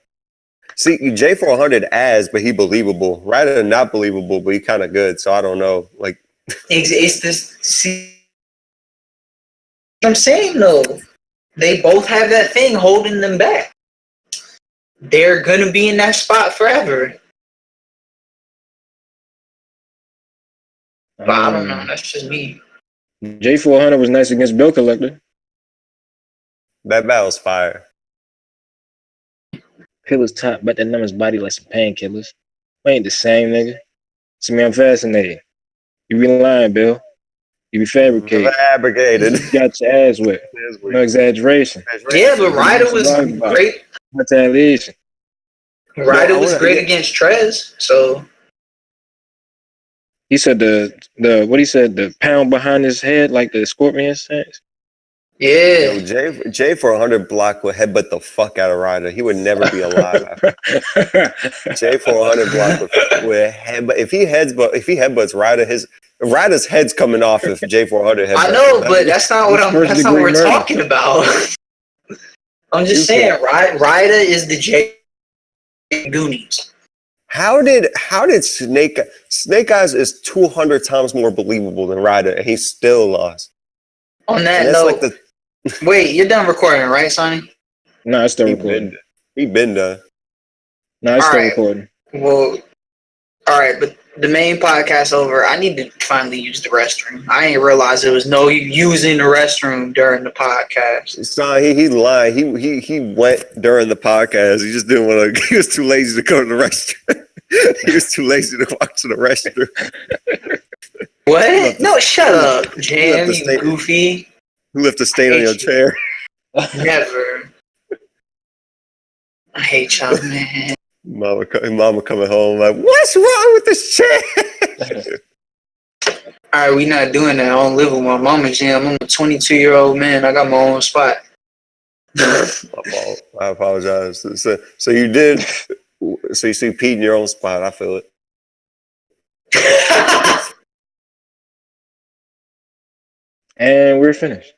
See, J400 as, but he believable. Ryder not believable, but he kind of good, so I don't know. Like, It's this. See, I'm saying though, they both have that thing holding them back. They're gonna be in that spot forever. But I don't know. That's just me. J400 was nice against Bill Collector. that battle's fire. Pillar's top, but that number's body like some painkillers. We ain't the same, nigga. See me, I'm fascinated. You be lying, Bill. You be fabricating. Fabricated. You got your ass wet. No exaggeration. Yeah, but Ryder was great. Retaliation. Ryder was great against Trez, so he said the pound behind his head like the scorpion sense. yeah. Yo, J400 block would headbutt the fuck out of Ryder. He would never be alive. J400 block would headbutt. If he headbutts Ryder, Ryder's head's coming off if J400 headbutts. I know, but that's not what we're talking about. I'm just saying, Ryder is the J Goonies. How did Snake Eyes is 200 times more believable than Ryder, and he still lost? On that note, wait, you're done recording, right, Sonny? No, it's still recording. He been done. No, it's still recording. Well, all right, but the main podcast over. I need to finally use the restroom. I ain't realize there was no using the restroom during the podcast. Son, he lied. He went during the podcast. He just didn't want to. He was too lazy to go to the restroom. He was too lazy to walk to the restroom. What? No, shut up, Jam, you goofy. Who left a stain on your chair? Never. I hate y'all, man. Mama coming home like, what's wrong with this chair? All right, we not doing that. I don't live with my mama, Jam. I'm a 22-year-old man. I got my own spot. My fault. I apologize. So you did. So you see Pete in your own spot. I feel it. And we're finished.